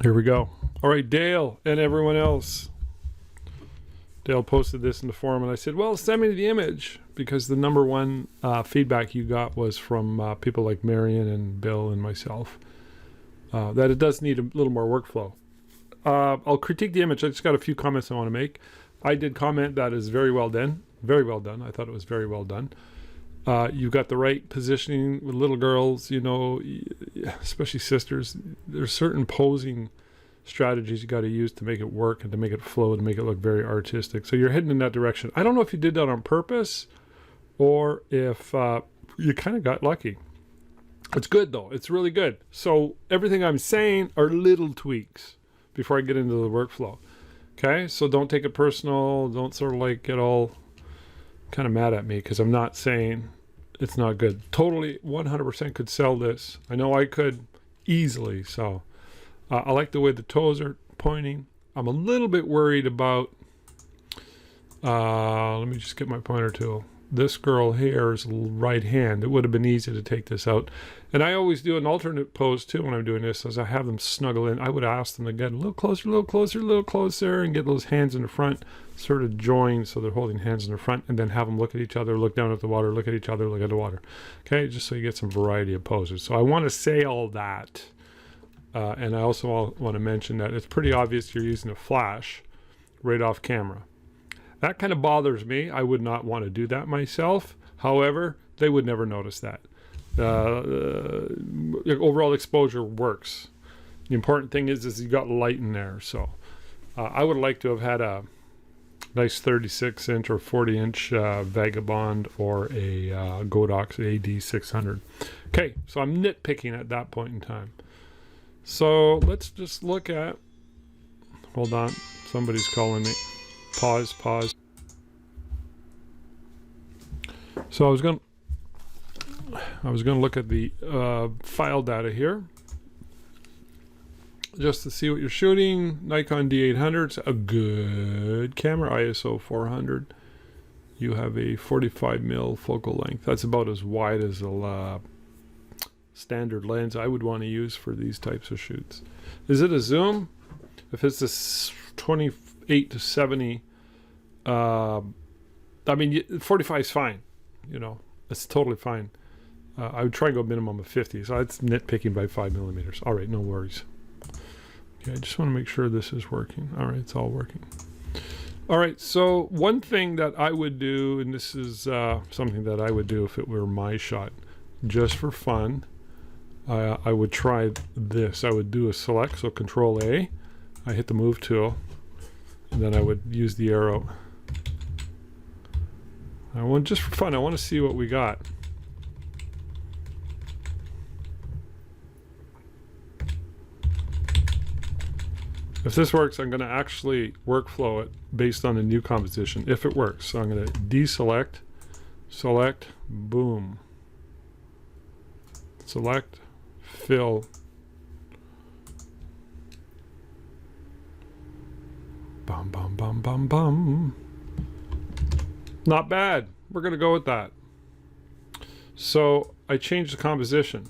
Here we go. All right, Dale and everyone else. Dale posted this in the forum, and I said, well, send me the image, because the number one feedback you got was from people like Marion and Bill and myself, that it does need a little more workflow. I'll critique the image. I just got a few comments I want to make. I did comment that is very well done. Very well done. I thought it was very well done. You've got the right positioning with little girls, you know, especially sisters. There's certain posing strategies you got to use to make it work and to make it flow, to make it look very artistic. So you're heading in that direction. I don't know if you did that on purpose or if you kind of got lucky. It's good though. It's really good. So everything I'm saying are little tweaks before I get into the workflow. Okay, so don't take it personal. Don't sort of like get all kind of mad at me because I'm not saying it's not good. Totally 100% could sell this. I know I could easily. So I like the way the toes are pointing. I'm a little bit worried about, let me just get my pointer tool. This girl here's right hand. It would have been easy to take this out. And I always do an alternate pose too when I'm doing this, as I have them snuggle in. I would ask them to get a little closer, a little closer, a little closer, and get those hands in the front, sort of join so they're holding hands in the front, and then have them look at each other, look down at the water, look at each other, look at the water. Okay, just so you get some variety of poses. So I want to say all that. And I also want to mention that it's pretty obvious you're using a flash right off camera. That kind of bothers me. I would not want to do that myself. However, they would never notice that. Overall exposure works. The important thing is you got light in there. So I would like to have had a nice 36-inch or 40-inch Vagabond or a Godox AD600. Okay, so I'm nitpicking at that point in time. So let's just look at, hold on, somebody's calling me. Pause. So I was going to look at the file data here just to see what you're shooting. Nikon D800, it's a good camera, ISO 400. You have a 45mm focal length. That's about as wide as a standard lens I would want to use for these types of shoots. Is it a zoom? If it's this 28 to 70, I mean 45 is fine, you know, it's totally fine. I would try and go minimum of 50, so that's nitpicking by 5mm. All right, no worries. Okay, I just want to make sure this is working. All right, it's all working. All right, so one thing that I would do, and this is something that I would do if it were my shot, just for fun, I would try this. I would do a select, so Control A. I hit the move tool, and then I would use the arrow. I want, just for fun, I want to see what we got. If this works, I'm going to actually workflow it based on the new composition, if it works. So I'm going to deselect, select, boom. Select, fill. Bum, bum, bum, bum, bum. Not bad. We're going to go with that. So I changed the composition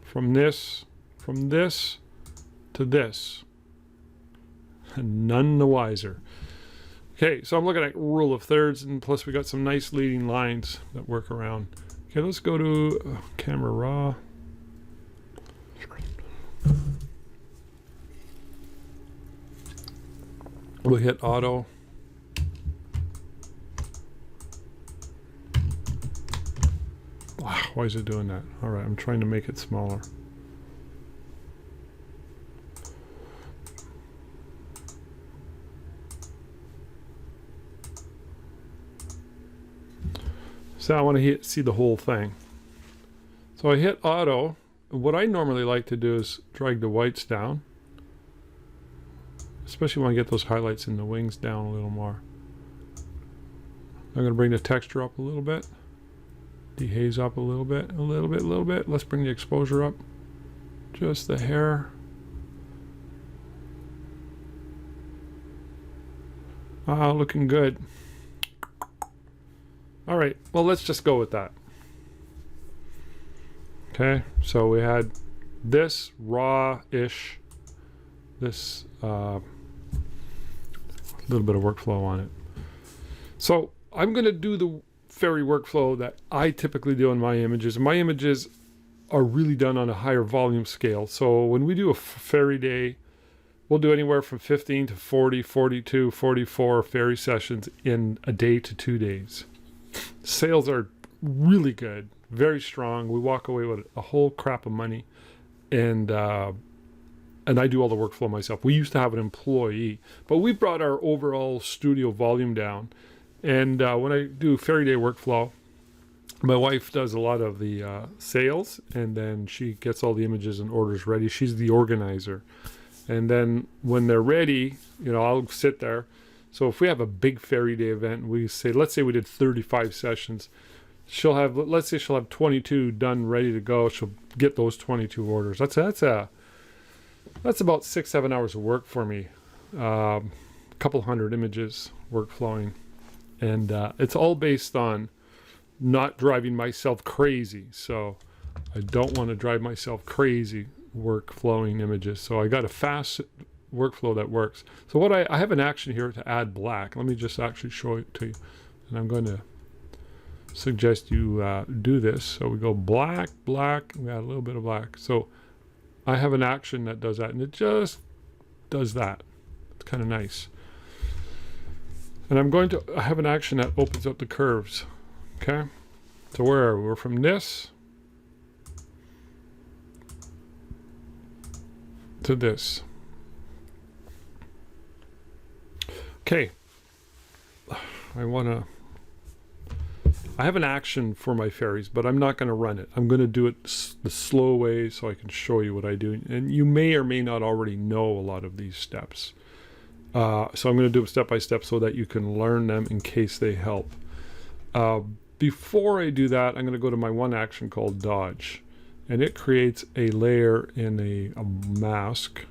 from this to this. None the wiser. Okay, so I'm looking at rule of thirds, and plus we got some nice leading lines that work around. Okay, let's go to camera raw. We'll hit auto. Wow, why is it doing that? All right, I'm trying to make it smaller. So I want to see the whole thing. So I hit auto. What I normally like to do is drag the whites down, especially when I get those highlights in the wings down a little more. I'm going to bring the texture up a little bit, dehaze up a little bit, a little bit. Let's bring the exposure up just the hair. Looking good. All right, well, let's just go with that. Okay, so we had this raw-ish, this little bit of workflow on it. So I'm going to do the fairy workflow that I typically do on my images. My images are really done on a higher volume scale. So when we do a fairy day, we'll do anywhere from 15 to 40, 42, 44 fairy sessions in a day to 2 days. Sales are really good, very strong. We walk away with a whole crap of money, and I do all the workflow myself. We used to have an employee, but we brought our overall studio volume down. And when I do fairy day workflow, my wife does a lot of the sales, and then she gets all the images and orders ready. She's the organizer. And then when they're ready, I'll sit there. So if we have a big fairy day event, let's say we did 35 sessions, let's say she'll have 22 done, ready to go. She'll get those 22 orders. That's about 6-7 hours of work for me. A couple hundred images workflowing. And it's all based on not driving myself crazy. So I don't want to drive myself crazy workflowing images. So I got a fast workflow that works. So what I have an action here to add black. Let me just actually show it to you. And I'm going to suggest you do this. So we go black, black, we add a little bit of black. So I have an action that does that, and it just does that. It's kind of nice. And I have an action that opens up the curves. Okay? So where are we? We're from this to this. Okay. I have an action for my fairies, but I'm not going to run it. I'm going to do it the slow way so I can show you what I do. And you may or may not already know a lot of these steps. So I'm going to do it step by step so that you can learn them in case they help. Before I do that, I'm going to go to my one action called Dodge. And it creates a layer in a mask.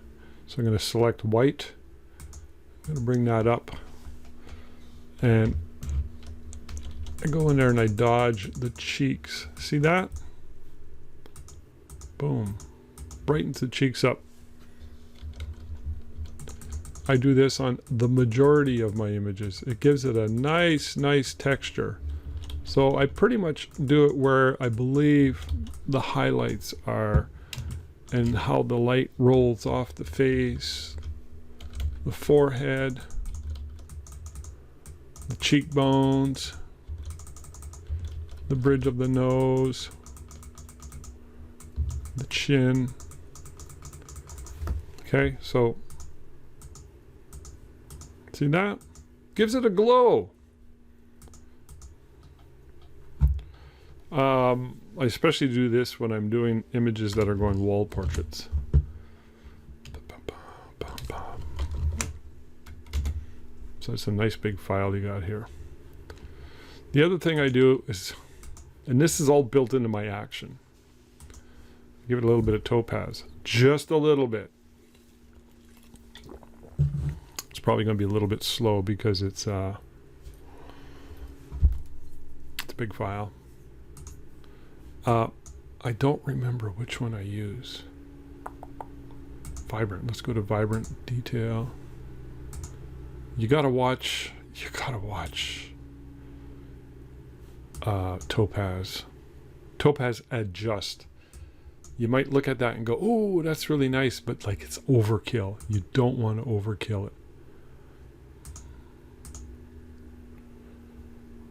So I'm going to select white. I'm going to bring that up. And I go in there and I dodge the cheeks. See that? Boom. Brightens the cheeks up. I do this on the majority of my images. It gives it a nice texture. So I pretty much do it where I believe the highlights are and how the light rolls off the face, the forehead, the cheekbones, the bridge of the nose, the chin. Okay, so see that? Gives it a glow. I especially do this when I'm doing images that are going wall portraits. So it's a nice big file you got here. The other thing I do is, and this is all built into my action, give it a little bit of topaz, just a little bit. It's probably going to be a little bit slow because it's a big file. I don't remember which one I use. Vibrant. Let's go to Vibrant Detail. You gotta watch Topaz. Topaz Adjust. You might look at that and go, oh, that's really nice, but like it's overkill. You don't want to overkill it.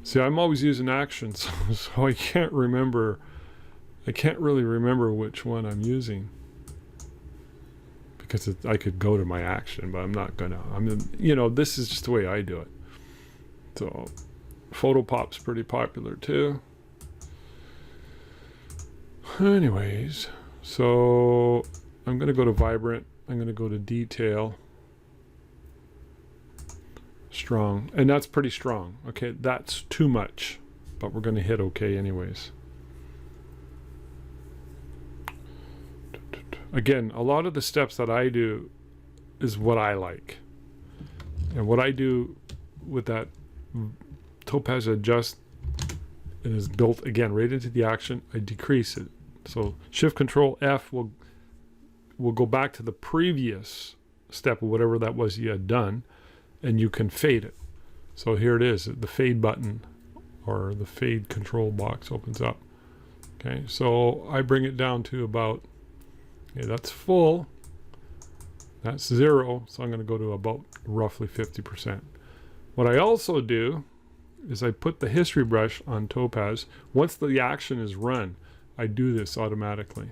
See, I'm always using actions, so I can't really remember which one I'm using. Because I could go to my action, but I'm not gonna. This is just the way I do it. So, Photopop's pretty popular too. Anyways, so I'm gonna go to Vibrant. I'm gonna go to Detail. Strong, and that's pretty strong. Okay, that's too much, but we're gonna hit OK anyways. Again, a lot of the steps that I do is what I like. And what I do with that Topaz Adjust, and is built again right into the action, I decrease it. So Shift Control F will will go back to the previous step of whatever that was you had done, and you can fade it. So here it is, the fade button or the fade control box opens up. Okay, so I bring it down to about, okay, that's full, that's 0, so I'm going to go to about roughly 50%. What I also do is I put the history brush on Topaz. Once the action is run, I do this automatically.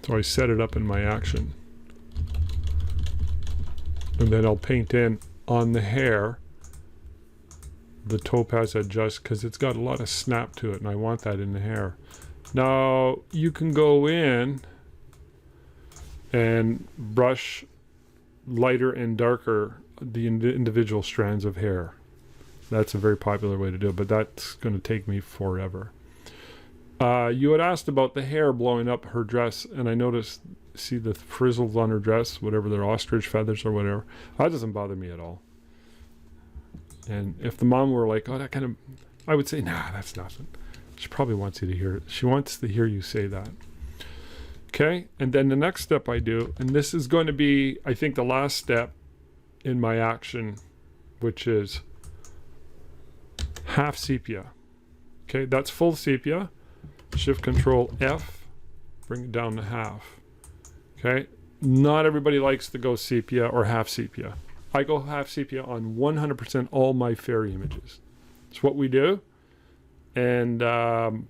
So I set it up in my action. And then I'll paint in on the hair the Topaz adjust, because it's got a lot of snap to it and I want that in the hair. Now you can go in and brush lighter and darker the individual strands of hair. That's a very popular way to do it, but that's going to take me forever. You had asked about the hair blowing up her dress, and I noticed, see the frizzles on her dress, whatever they're, ostrich feathers or whatever. That doesn't bother me at all. And if the mom were like, oh, that kind of, I would say, nah, that's nothing. She probably wants you to hear it. She wants to hear you say that. Okay, and then the next step I do, and this is going to be, I think, the last step in my action, which is half sepia. Okay, that's full sepia. Shift Control F, bring it down to half. Okay, not everybody likes to go sepia or half sepia. I go half sepia on 100% all my fairy images. It's what we do, and no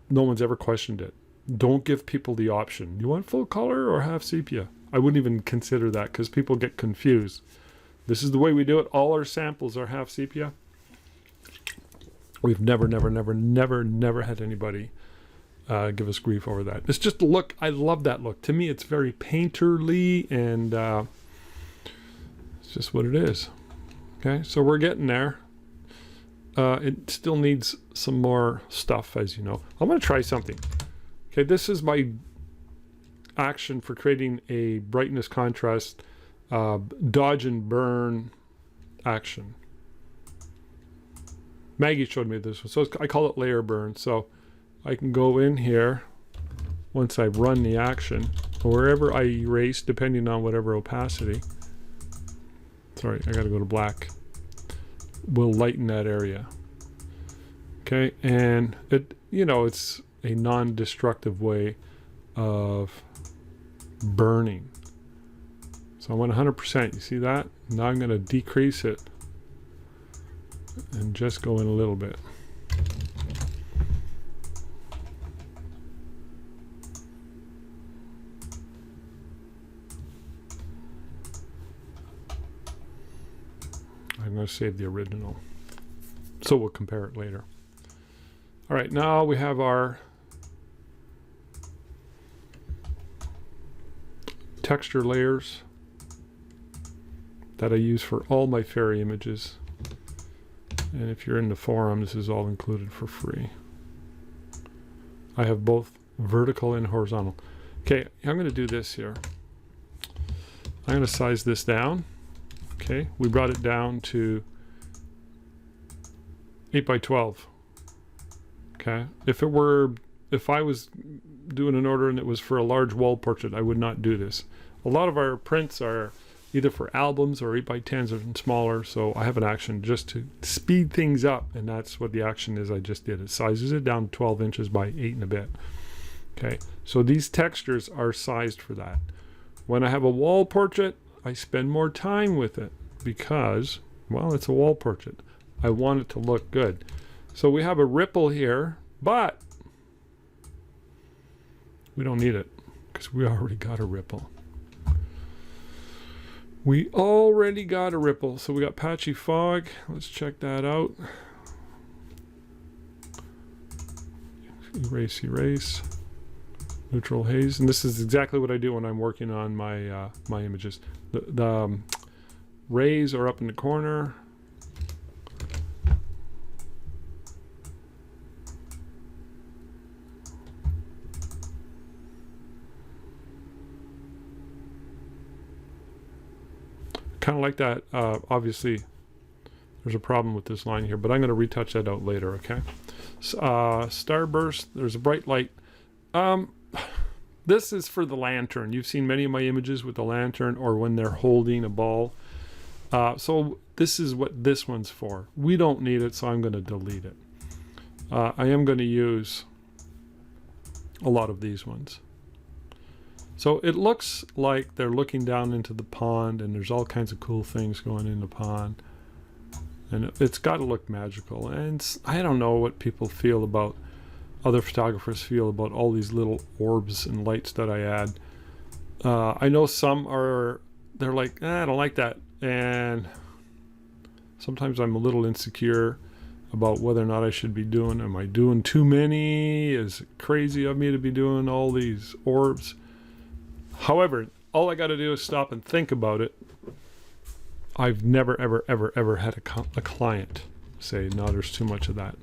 one's ever questioned it. Don't give people the option. You want full color or half sepia? I wouldn't even consider that, because people get confused. This is the way we do it. All our samples are half sepia. We've never had anybody give us grief over that. It's just a look. I love that look. To me, it's very painterly, and it's just what it is. Okay, so we're getting there. It still needs some more stuff, as you know. I'm going to try something. Okay, this is my action for creating a brightness contrast dodge and burn action. Maggie showed me this one, so I call it layer burn. So I can go in here once I run the action, or wherever I erase, depending on whatever opacity. Sorry, I gotta go to black. We'll lighten that area. Okay, and it, you know, it's a non-destructive way of burning. So I want 100%. You see that? Now I'm going to decrease it and just go in a little bit. I'm going to save the original, so we'll compare it later. All right, now we have our texture layers that I use for all my fairy images. And if you're in the forum, this is all included for free. I have both vertical and horizontal. Okay, I'm going to do this here. I'm going to size this down. Okay, we brought it down to 8 by 12. Okay, if I was doing an order and it was for a large wall portrait, I would not do this. A lot of our prints are either for albums or 8 by 10s or smaller, so I have an action just to speed things up, and that's what the action is I just did. It sizes it down 12 inches by 8 and a bit. Okay, so these textures are sized for that. When I have a wall portrait, I spend more time with it because, well, it's a wall portrait. I want it to look good. So we have a ripple here, but we don't need it because we already got a ripple. We already got a ripple. So we got patchy fog. Let's check that out. Erase, erase. Neutral haze. And this is exactly what I do when I'm working on my my images. The rays are up in the corner. Kind of like that. Obviously, there's a problem with this line here, but I'm going to retouch that out later, okay? Starburst, there's a bright light. This is for the lantern. You've seen many of my images with the lantern or when they're holding a ball. So this is what this one's for. We don't need it, so I'm going to delete it. I am going to use a lot of these ones. So it looks like they're looking down into the pond, and there's all kinds of cool things going in the pond. And it's got to look magical. And I don't know what people feel about, other photographers feel about all these little orbs and lights that I add. I know some are, they're like, I don't like that. And sometimes I'm a little insecure about whether or not I should be doing, am I doing too many? Is it crazy of me to be doing all these orbs? However, all I got to do is stop and think about it. I've never, ever, ever, ever had a client say, no, there's too much of that.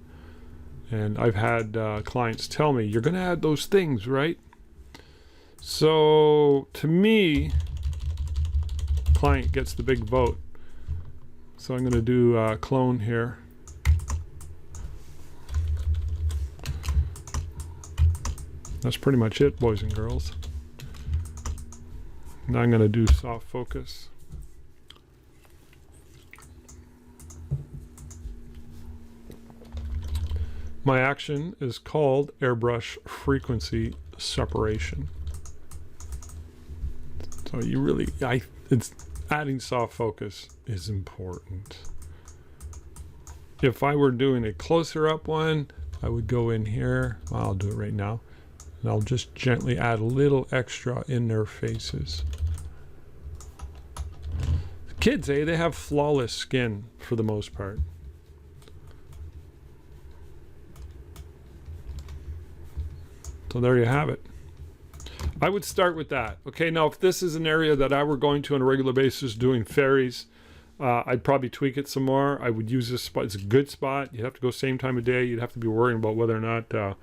And I've had clients tell me, you're going to add those things, right? So to me, client gets the big vote. So I'm going to do clone here. That's pretty much it, boys and girls. Now I'm going to do soft focus. My action is called airbrush frequency separation. So you really, it's adding soft focus is important. If I were doing a closer up one, I would go in here. Well, I'll do it right now. And I'll just gently add a little extra in their faces. Kids, they have flawless skin for the most part. So there you have it. I would start with that. Okay, now if this is an area that I were going to on a regular basis doing fairies, I'd probably tweak it some more. I would use this spot. It's a good spot. You'd have to go same time of day. You'd have to be worrying about whether or not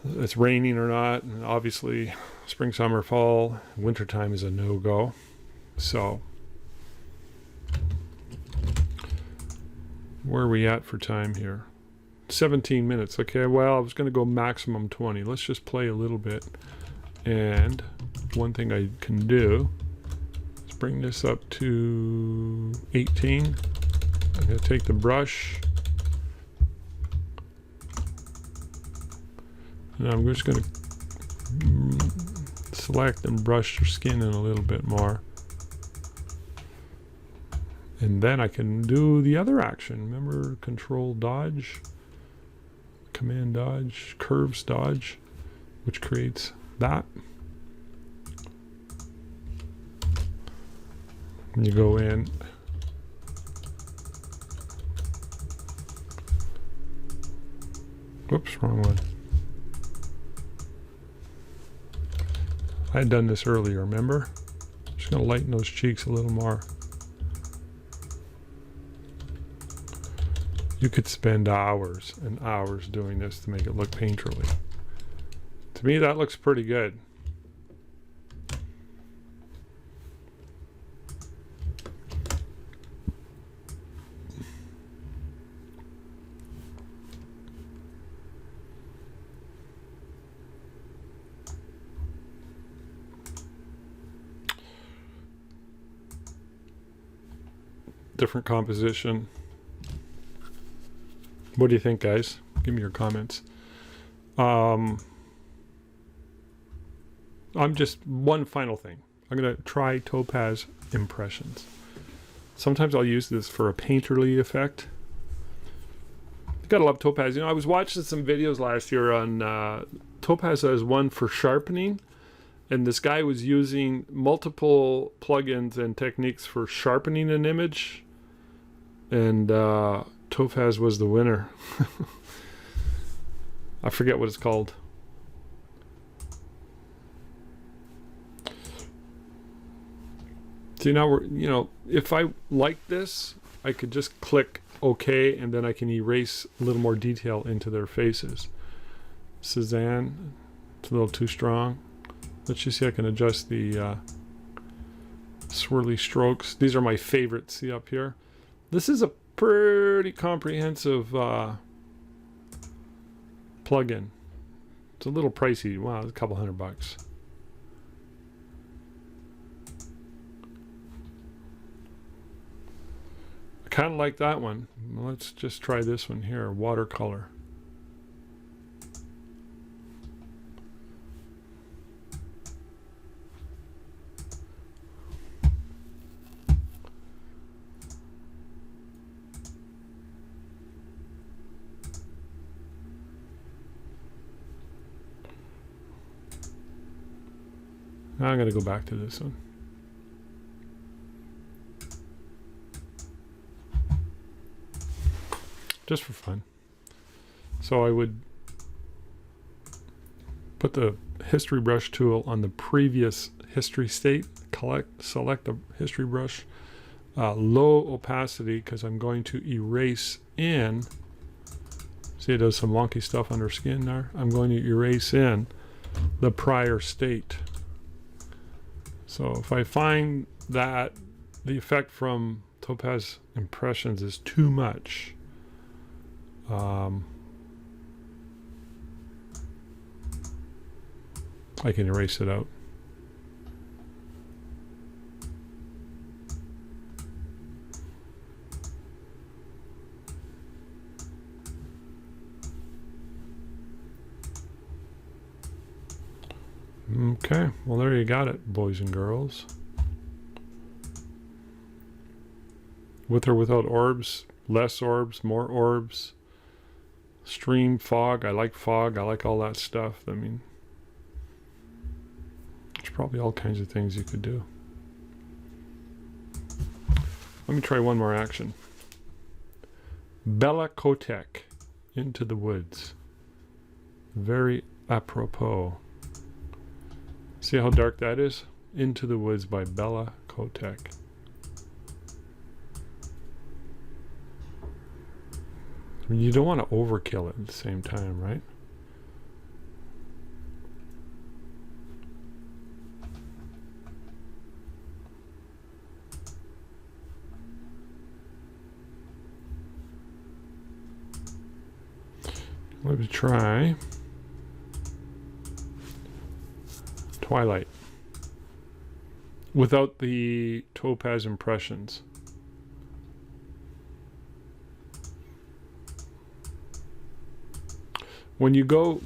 it's raining or not. And obviously, spring, summer, fall, wintertime is a no-go. So, where are we at for time here? 17 minutes. Okay, well, I was going to go maximum 20. Let's just play a little bit. And one thing I can do is bring this up to 18. I'm going to take the brush. And I'm just going to select and brush your skin in a little bit more. And then I can do the other action. Remember, control dodge, command dodge, curves dodge, which creates that. And you go in. Whoops, wrong one. I had done this earlier, remember? Just gonna lighten those cheeks a little more. You could spend hours and hours doing this to make it look painterly. To me, that looks pretty good. Different composition. What do you think, guys? Give me your comments. I'm just one final thing. I'm going to try Topaz Impressions. Sometimes I'll use this for a painterly effect. You gotta love Topaz. You know, I was watching some videos last year on Topaz has one for sharpening, and this guy was using multiple plugins and techniques for sharpening an image, and Topaz was the winner. I forget what it's called. See, now we're, you know, if I like this, I could just click OK, and then I can erase a little more detail into their faces. Cezanne, it's a little too strong. Let's just see, I can adjust the swirly strokes. These are my favorites, see up here. This is a pretty comprehensive plugin. It's a little pricey. Wow, it's a couple $100. I kind of like that one. Let's just try this one here, watercolor. Now I'm going to go back to this one. Just for fun. So I would put the history brush tool on the previous history state, select the history brush, low opacity, because I'm going to erase in. See, it does some wonky stuff under skin there. I'm going to erase in the prior state. So if I find that the effect from Topaz Impressions is too much, I can erase it out. Okay, well there you got it, boys and girls. With or without orbs, less orbs, more orbs, stream, fog. I like all that stuff. I mean, there's probably all kinds of things you could do. Let me try one more action. Bella Kotek, Into the Woods. Very apropos. See how dark that is? Into the Woods by Bella Kotek. I mean, you don't want to overkill it at the same time, right? Let me try Twilight without the Topaz Impressions. When you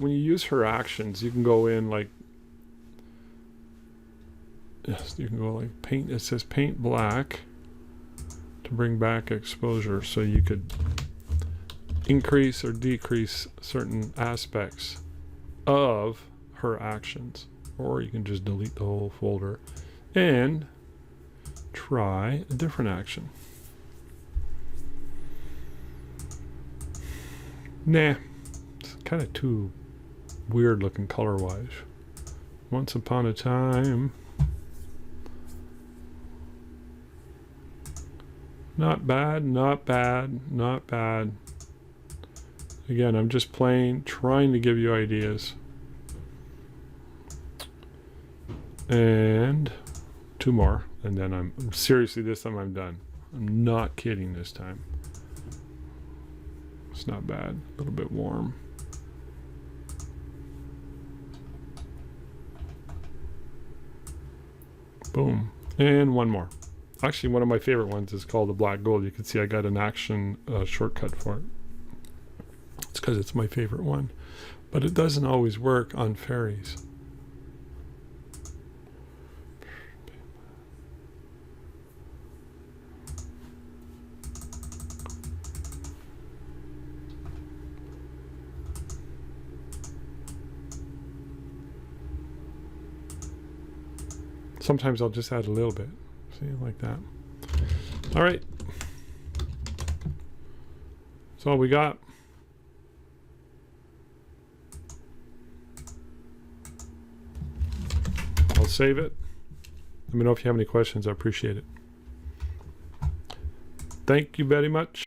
use her actions, you can go in like, yes, you can go like paint. It says paint black to bring back exposure, so you could increase or decrease certain aspects of her actions, or you can just delete the whole folder and try a different action. Nah, it's kind of too weird looking color wise. Once upon a time. Not bad, not bad, not bad. Again, I'm just trying to give you ideas. And two more, and then I'm seriously, this time I'm done. I'm not kidding this time. It's not bad, a little bit warm. Boom. And one more. Actually, one of my favorite ones is called the Black Gold. You can see I got an action shortcut for it. It's because it's my favorite one. But it doesn't always work on fairies. Sometimes I'll just add a little bit. See, like that. All right. That's all we got. I'll save it. Let me know if you have any questions. I appreciate it. Thank you very much.